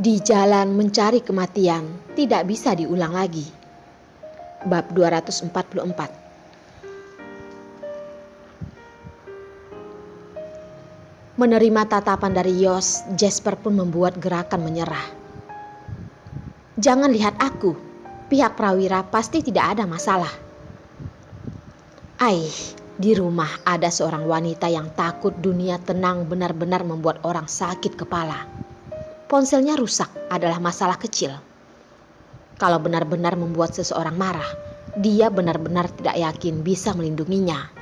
Di jalan mencari kematian tidak bisa diulang lagi. Bab 244. Menerima tatapan dari Yos, Jasper pun membuat gerakan menyerah. Jangan lihat aku, pihak Prawira pasti tidak ada masalah. Di rumah ada seorang wanita yang takut dunia tenang benar-benar membuat orang sakit kepala. Ponselnya rusak adalah masalah kecil. Kalau benar-benar membuat seseorang marah, dia benar-benar tidak yakin bisa melindunginya.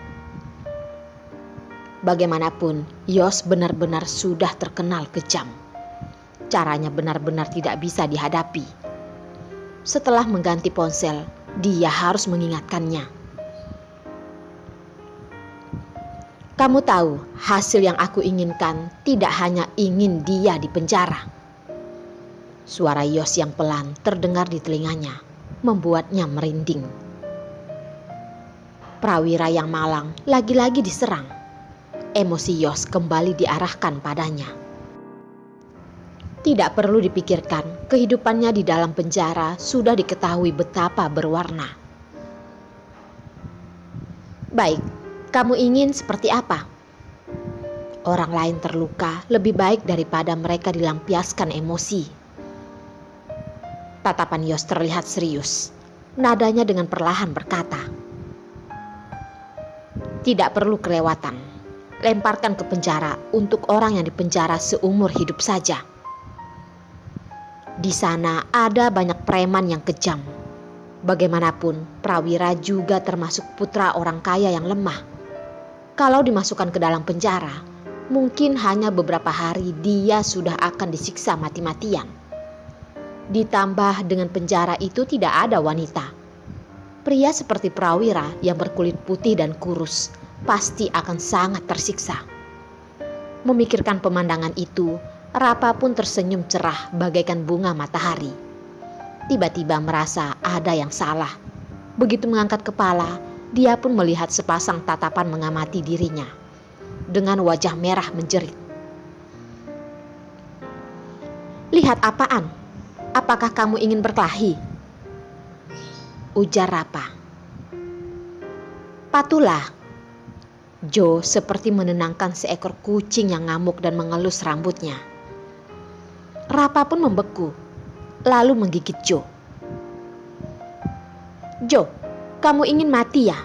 Bagaimanapun, Yos benar-benar sudah terkenal kejam. Caranya benar-benar tidak bisa dihadapi. Setelah mengganti ponsel, dia harus mengingatkannya. Kamu tahu, hasil yang aku inginkan tidak hanya ingin dia di penjara. Suara Yos yang pelan terdengar di telinganya, membuatnya merinding. Prawira yang malang lagi-lagi diserang. Emosi Yos kembali diarahkan padanya. Tidak perlu dipikirkan, kehidupannya di dalam penjara sudah diketahui betapa berwarna. Baik, kamu ingin seperti apa? Orang lain terluka lebih baik daripada mereka dilampiaskan emosi. Tatapan Yos terlihat serius. Nadanya dengan perlahan berkata, tidak perlu kelewatan. Lemparkan ke penjara untuk orang yang dipenjara seumur hidup saja. Di sana ada banyak preman yang kejam. Bagaimanapun, Prawira juga termasuk putra orang kaya yang lemah. Kalau dimasukkan ke dalam penjara, mungkin hanya beberapa hari dia sudah akan disiksa mati-matian. Ditambah dengan penjara itu tidak ada wanita. Pria seperti Prawira yang berkulit putih dan kurus pasti akan sangat tersiksa. Memikirkan pemandangan itu, Rapa pun tersenyum cerah bagaikan bunga matahari. Tiba-tiba merasa ada yang salah. Begitu mengangkat kepala, dia pun melihat sepasang tatapan mengamati dirinya. Dengan wajah merah menjerit. Lihat apaan? Apakah kamu ingin berkelahi? Ujar Rapa. Patulah. Joe seperti menenangkan seekor kucing yang ngamuk dan mengelus rambutnya. Rapa pun membeku, lalu menggigit Joe. Joe, kamu ingin mati ya?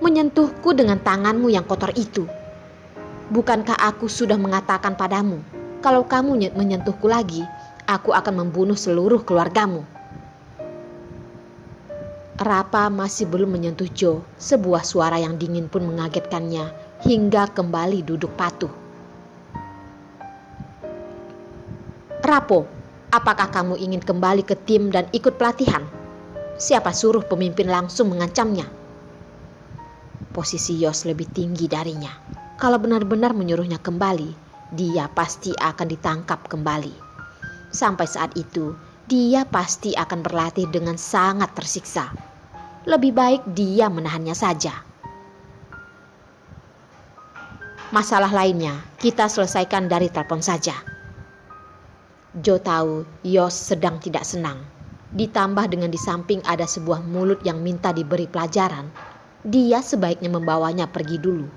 Menyentuhku dengan tanganmu yang kotor itu. Bukankah aku sudah mengatakan padamu, kalau kamu menyentuhku lagi, aku akan membunuh seluruh keluargamu. Rapa masih belum menyentuh Joe. Sebuah suara yang dingin pun mengagetkannya hingga kembali duduk patuh. Rapo, apakah kamu ingin kembali ke tim dan ikut pelatihan? Siapa suruh pemimpin langsung mengancamnya? Posisi Yos lebih tinggi darinya. Kalau benar-benar menyuruhnya kembali, dia pasti akan ditangkap kembali. Sampai saat itu, dia pasti akan berlatih dengan sangat tersiksa. Lebih baik dia menahannya saja. Masalah lainnya kita selesaikan dari telepon saja. Joe tahu Yos sedang tidak senang. Ditambah dengan di samping ada sebuah mulut yang minta diberi pelajaran. Dia sebaiknya membawanya pergi dulu.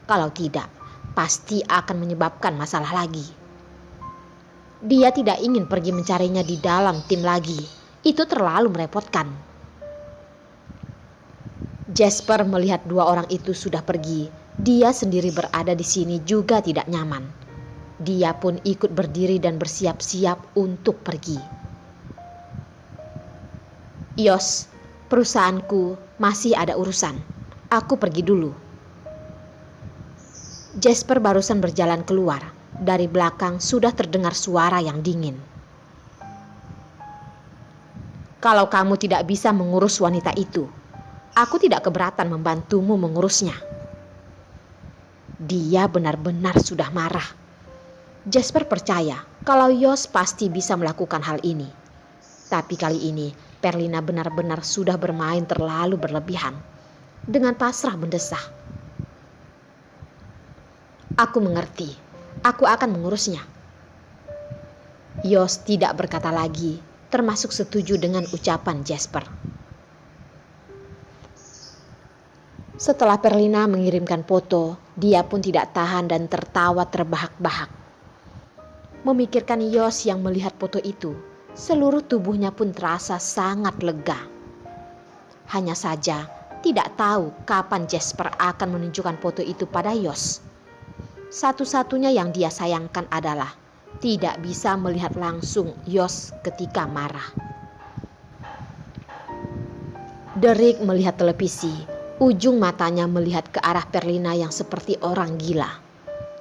Kalau tidak, pasti akan menyebabkan masalah lagi. Dia tidak ingin pergi mencarinya di dalam tim lagi. Itu terlalu merepotkan. Jasper melihat dua orang itu sudah pergi. Dia sendiri berada di sini juga tidak nyaman. Dia pun ikut berdiri dan bersiap-siap untuk pergi. Yos, perusahaanku masih ada urusan. Aku pergi dulu. Jasper barusan berjalan keluar. Dari belakang sudah terdengar suara yang dingin. Kalau kamu tidak bisa mengurus wanita itu, aku tidak keberatan membantumu mengurusnya. Dia benar-benar sudah marah. Jasper percaya kalau Yos pasti bisa melakukan hal ini. Tapi kali ini Perlina benar-benar sudah bermain terlalu berlebihan. Dengan pasrah mendesah. Aku mengerti. Aku akan mengurusnya. Yos tidak berkata lagi, termasuk setuju dengan ucapan Jasper. Setelah Perlina mengirimkan foto, dia pun tidak tahan dan tertawa terbahak-bahak. Memikirkan Yos yang melihat foto itu, seluruh tubuhnya pun terasa sangat lega. Hanya saja, tidak tahu kapan Jasper akan menunjukkan foto itu pada Yos. Satu-satunya yang dia sayangkan adalah tidak bisa melihat langsung Yos ketika marah. Derek melihat televisi. Ujung matanya melihat ke arah Perlina yang seperti orang gila.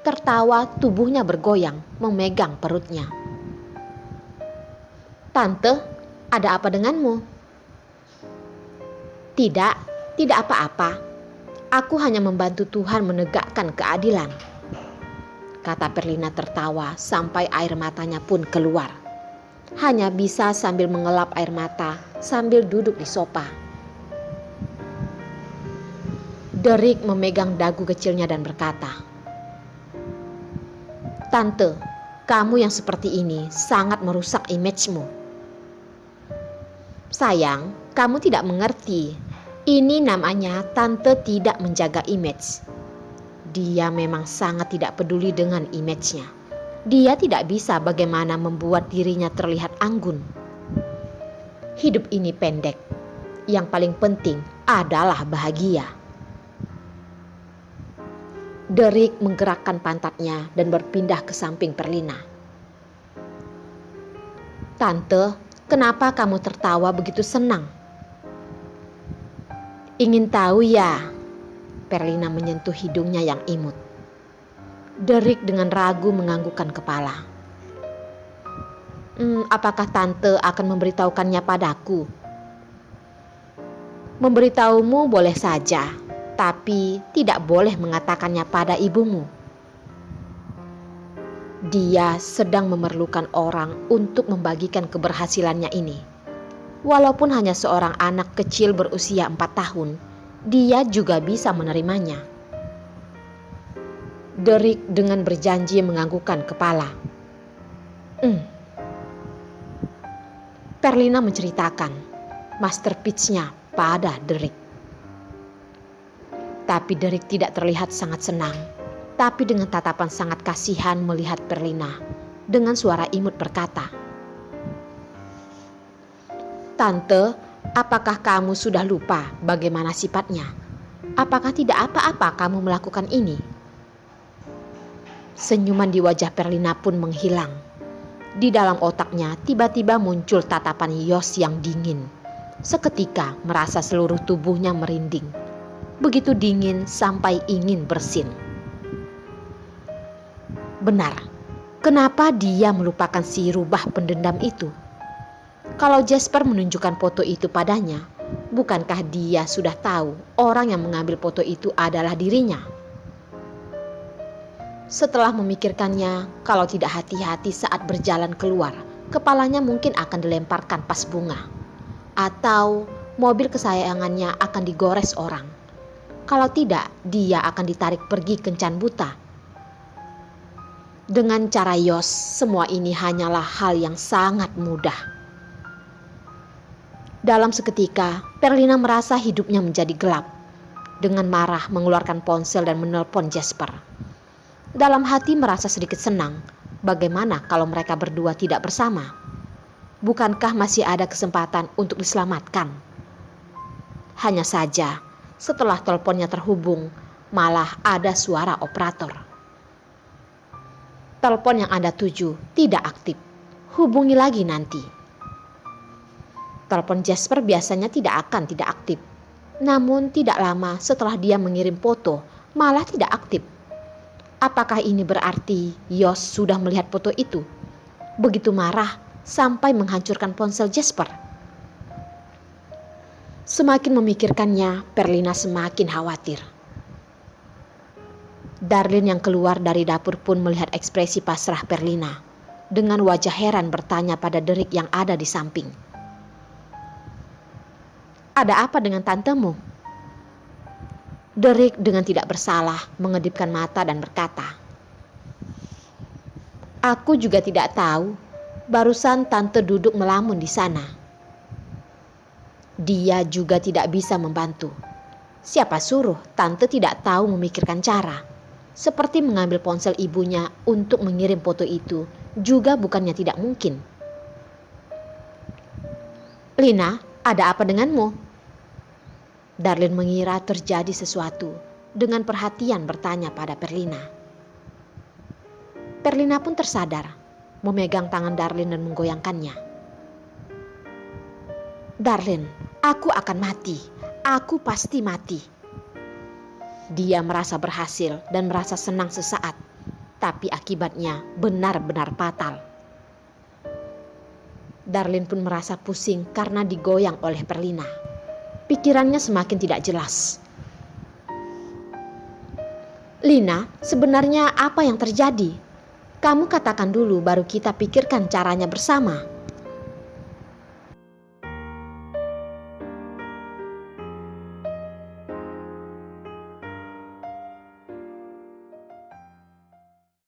Tertawa, tubuhnya bergoyang, memegang perutnya. "Tante, ada apa denganmu?" Tidak apa-apa. Aku hanya membantu Tuhan menegakkan keadilan," kata Perlina tertawa sampai air matanya pun keluar. Hanya bisa sambil mengelap air mata sambil duduk di sofa. Derek memegang dagu kecilnya dan berkata, "Tante, kamu yang seperti ini sangat merusak image-mu." "Sayang, kamu tidak mengerti. Ini namanya tante tidak menjaga image." Dia memang sangat tidak peduli dengan image-nya. Dia tidak bisa bagaimana membuat dirinya terlihat anggun. Hidup ini pendek. Yang paling penting adalah bahagia. Derek menggerakkan pantatnya dan berpindah ke samping Perlina. "Tante, kenapa kamu tertawa begitu senang?" "Ingin tahu ya?" Perlina menyentuh hidungnya yang imut. Derek dengan ragu menganggukkan kepala. Apakah tante akan memberitahukannya padaku?" "Memberitahumu boleh saja, tapi tidak boleh mengatakannya pada ibumu. Dia sedang memerlukan orang untuk membagikan keberhasilannya ini. Walaupun hanya seorang anak kecil berusia 4 tahun, dia juga bisa menerimanya." Derek dengan berjanji menganggukkan kepala. Perlina menceritakan masterpiece-nya pada Derek. Tapi Derek tidak terlihat sangat senang. Tapi dengan tatapan sangat kasihan melihat Perlina, dengan suara imut berkata, "Tante, apakah kamu sudah lupa bagaimana sifatnya? Apakah tidak apa-apa kamu melakukan ini?" Senyuman di wajah Perlina pun menghilang. Di dalam otaknya tiba-tiba muncul tatapan Yos yang dingin. Seketika merasa seluruh tubuhnya merinding. Begitu dingin sampai ingin bersin. Benar, kenapa dia melupakan si rubah pendendam itu? Kalau Jasper menunjukkan foto itu padanya, bukankah dia sudah tahu orang yang mengambil foto itu adalah dirinya? Setelah memikirkannya, kalau tidak hati-hati saat berjalan keluar, kepalanya mungkin akan dilemparkan pas bunga. Atau mobil kesayangannya akan digores orang. Kalau tidak, dia akan ditarik pergi kencan buta. Dengan cara Yos, semua ini hanyalah hal yang sangat mudah. Dalam seketika, Perlina merasa hidupnya menjadi gelap. Dengan marah mengeluarkan ponsel dan menelpon Jasper. Dalam hati merasa sedikit senang. Bagaimana kalau mereka berdua tidak bersama? Bukankah masih ada kesempatan untuk diselamatkan? Hanya saja, setelah teleponnya terhubung, malah ada suara operator. "Telepon yang Anda tuju tidak aktif. Hubungi lagi nanti." Telepon Jasper biasanya tidak akan tidak aktif. Namun tidak lama setelah dia mengirim foto, malah tidak aktif. Apakah ini berarti Yos sudah melihat foto itu? Begitu marah sampai menghancurkan ponsel Jasper. Semakin memikirkannya, Perlina semakin khawatir. Darlene yang keluar dari dapur pun melihat ekspresi pasrah Perlina. Dengan wajah heran bertanya pada Derek yang ada di samping. "Ada apa dengan tantemu?" Derek dengan tidak bersalah mengedipkan mata dan berkata, "Aku juga tidak tahu. Barusan tante duduk melamun di sana. Dia juga tidak bisa membantu. Siapa suruh tante tidak tahu memikirkan cara. Seperti mengambil ponsel ibunya untuk mengirim foto itu juga bukannya tidak mungkin. Lina, ada apa denganmu? Darlin mengira terjadi sesuatu. Dengan perhatian bertanya pada Perlina. Perlina pun tersadar, memegang tangan Darlin dan menggoyangkannya. Darlin, aku akan mati. Aku pasti mati. Dia merasa berhasil dan merasa senang sesaat, tapi akibatnya benar-benar fatal. Darlin pun merasa pusing karena digoyang oleh Perlina. Pikirannya semakin tidak jelas. Lina, sebenarnya apa yang terjadi? Kamu katakan dulu baru kita pikirkan caranya bersama.